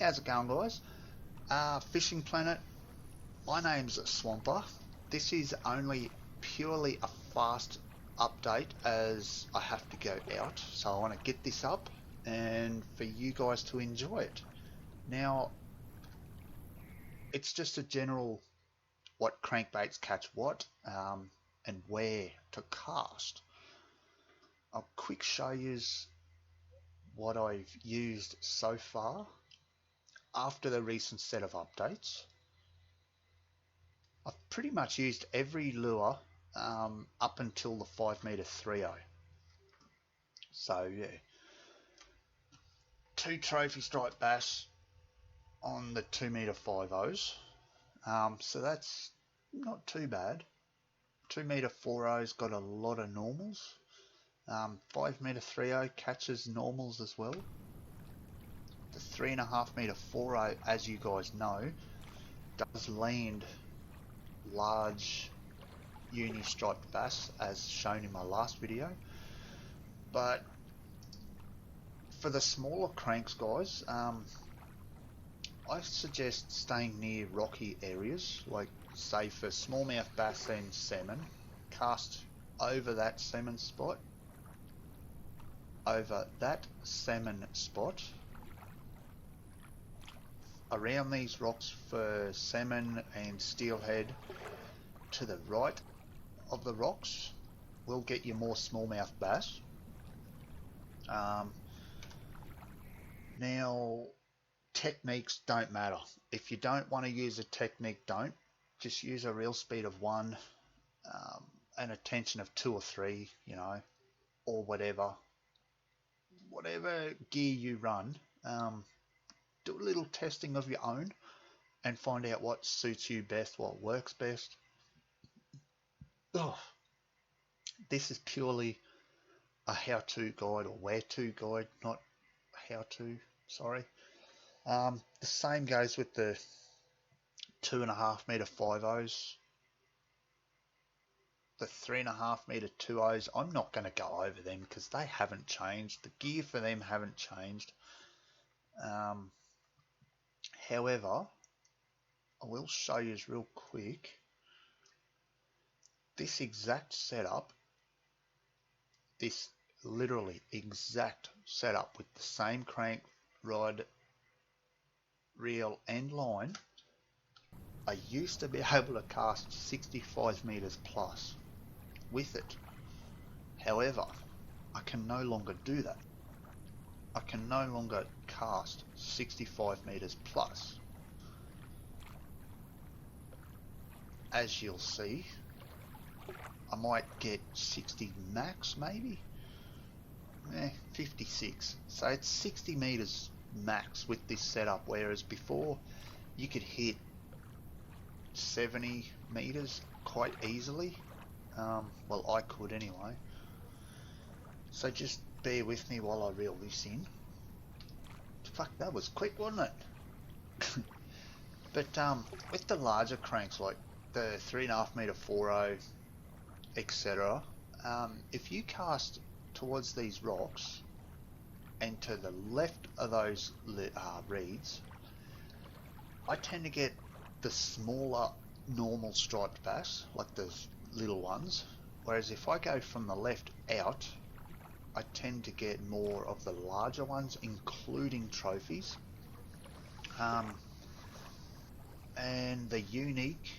how's it going, guys? Fishing Planet, my name's Swamper. This is only purely a fast update as I have to go out, so I want to get this up and for you guys to enjoy it. Now, it's just a general what crankbaits catch what and where to cast. I'll quick show you what I've used so far after the recent set of updates. I've pretty much used every lure up until the 5 meter 3.0. So yeah, 2 trophy striped bass on the 2 meter 5.0s. So that's not too bad. 2 meter 4.0's got a lot of normals. 5 meter 3.0 catches normals as well. The 3.5 meter 4.0, as you guys know, does land large uni striped bass as shown in my last video, but for the smaller cranks, guys, I suggest staying near rocky areas, like say for smallmouth bass and salmon. Cast over that salmon spot, around these rocks for salmon and steelhead. To the right of the rocks will get you more smallmouth bass. Now, techniques don't matter. If you don't want to use a technique, don't. Just use a reel speed of 1, and a tension of 2 or 3, you know, or whatever gear you run. Do a little testing of your own and find out what suits you best, what works best. This is purely a how-to guide or where-to guide, not how-to, sorry. The same goes with the 2.5 meter 5.0s. The 3.5 meter 2.0s, I'm not going to go over them because they haven't changed. The gear for them haven't changed. However, I will show you real quick. This exact setup, this literally exact setup with the same crank, rod, reel and line, I used to be able to cast 65 meters plus with it. However, I can no longer do that. I can no longer cast 65 meters plus. As you'll see, I might get 60 max, maybe 56, so it's 60 meters max with this setup, whereas before you could hit 70 meters quite easily. Well, I could anyway, so just bear with me while I reel this in. Fuck, that was quick, wasn't it? But with the larger cranks like the 3.5 meter 4.0, etc., if you cast towards these rocks and to the left of those reeds, I tend to get the smaller normal striped bass, like the little ones, whereas if I go from the left out, I tend to get more of the larger ones, including trophies. And the unique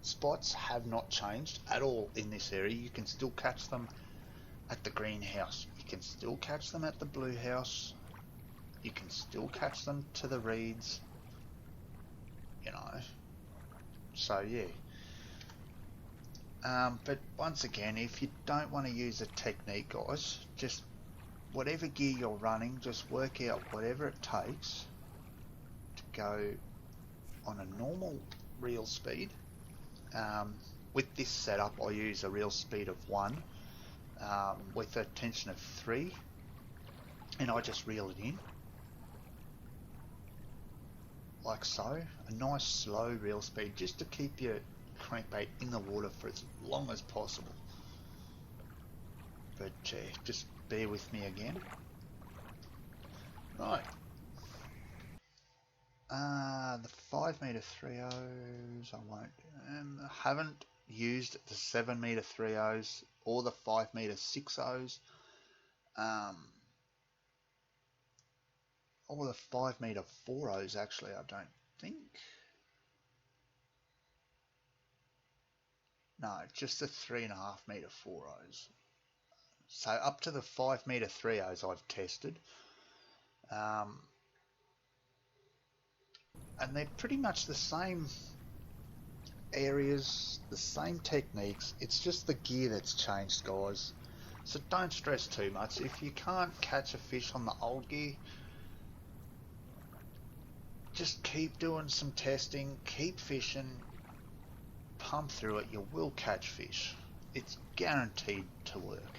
spots have not changed at all in this area. You can still catch them at the greenhouse, you can still catch them at the blue house, you can still catch them to the reeds, you know, so yeah. But once again, if you don't want to use a technique, guys, just whatever gear you're running, just work out whatever it takes to go on a normal reel speed. With this setup, I use a reel speed of 1 with a tension of 3, and I just reel it in like so. A nice slow reel speed just to keep your crankbait in the water for as long as possible. But just bear with me again. Right, 5 meter 3.0s, I won't. Haven't used the 7 meter 3.0s or the 5 meter 6.0s. Or the 5 meter 4.0s actually, I don't think. No, just the 3.5 meter 4.0s. So up to the 5 meter 3.0s I've tested. And they're pretty much the same areas, the same techniques. It's just the gear that's changed, guys. So don't stress too much. If you can't catch a fish on the old gear, just keep doing some testing, keep fishing, pump through it. You will catch fish. It's guaranteed to work.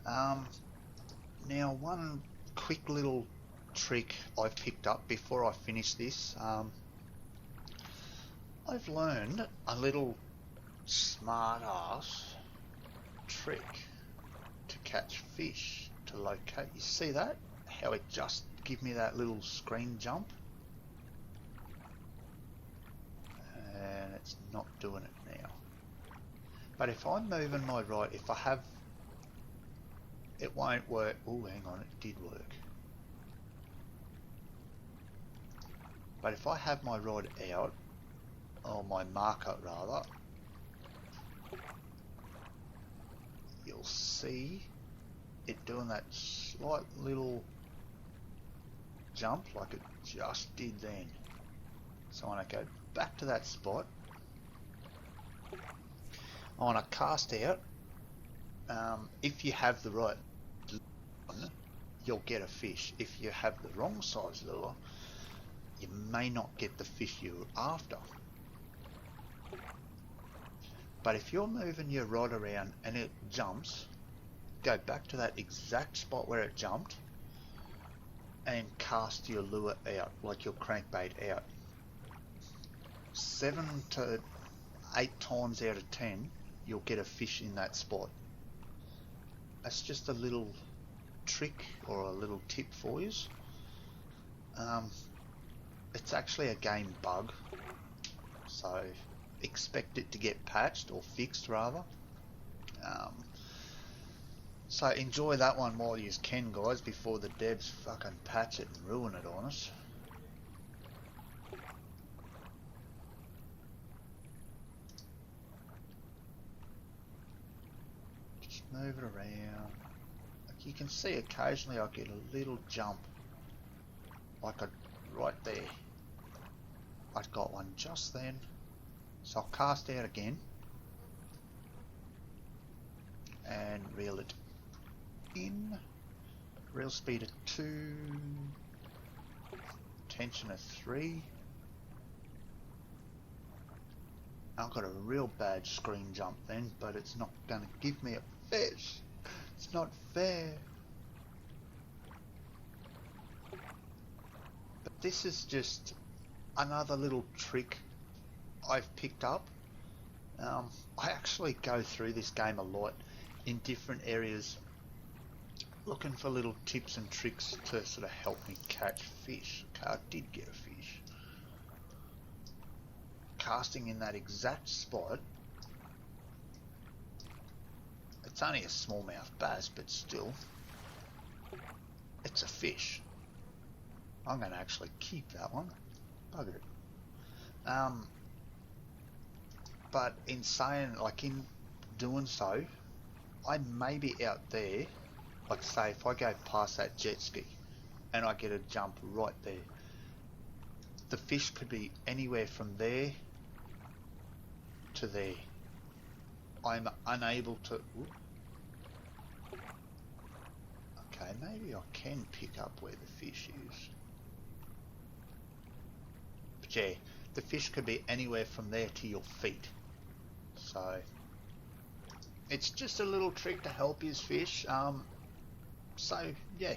Now, one quick little trick I picked up before I finish this. I've learned a little smart ass trick to catch fish, to locate. You see that? How it just give me that little screen jump? And it's not doing it now. But if I'm moving my rod, if I have, it won't work. Oh, hang on, it did work. But if I have my rod out, or my marker rather, you'll see it doing that slight little jump like it just did then. So I want to go back to that spot. I want to cast out. If you have the right lure, you'll get a fish. If you have the wrong size lure, you may not get the fish you're after. But if you're moving your rod around and it jumps, go back to that exact spot where it jumped and cast your lure out, like your crankbait out. 7 to 8 times out of 10, you'll get a fish in that spot. That's just a little trick or a little tip for you. It's actually a game bug, so expect it to get patched or fixed rather. So enjoy that one while you can, guys, before the devs fucking patch it and ruin it on us. Just move it around. Like you can see occasionally I get a little jump, like right there. I got one just then. So I'll cast out again and reel it in. Reel speed of 2, tension of 3. I've got a real bad screen jump then, but it's not going to give me a fish. It's not fair. But this is just another little trick I've picked up. I actually go through this game a lot in different areas, looking for little tips and tricks to sort of help me catch fish. Okay, I did get a fish. Casting in that exact spot. It's only a smallmouth bass, but still, it's a fish. I'm going to actually keep that one. Bugger it. But in saying, like in doing so, I may be out there, like say if I go past that jet ski and I get a jump right there, the fish could be anywhere from there to there. I'm unable to... Okay, maybe I can pick up where the fish is. But yeah, the fish could be anywhere from there to your feet. So it's just a little trick to help his fish. So yeah,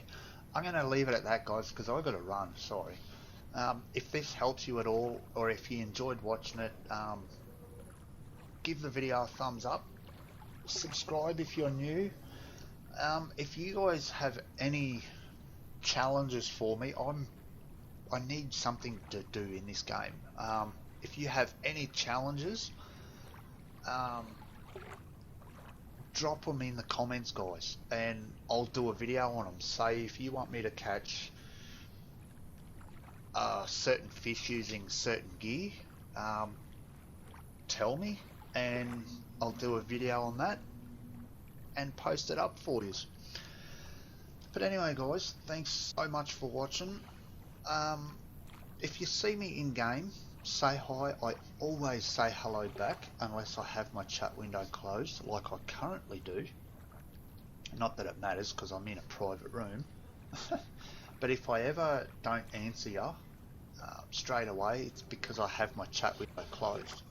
I'm going to leave it at that, guys, because I've got to run. Sorry. If this helps you at all, or if you enjoyed watching it, give the video a thumbs up. Subscribe if you're new. If you guys have any challenges for me, I need something to do in this game. If you have any challenges, drop them in the comments, guys, and I'll do a video on them. Say if you want me to catch certain fish using certain gear, tell me, and I'll do a video on that and post it up for you. But anyway, guys, thanks so much for watching. If you see me in game, say hi. I always say hello back unless I have my chat window closed, like I currently do. Not that it matters because I'm in a private room. But if I ever don't answer you straight away, it's because I have my chat window closed.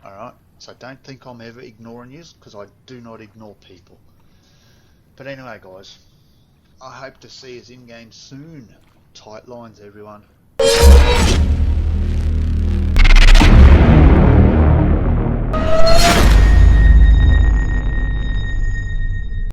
Alright, so don't think I'm ever ignoring you, because I do not ignore people. But anyway, guys, I hope to see us in game soon. Tight lines, everyone.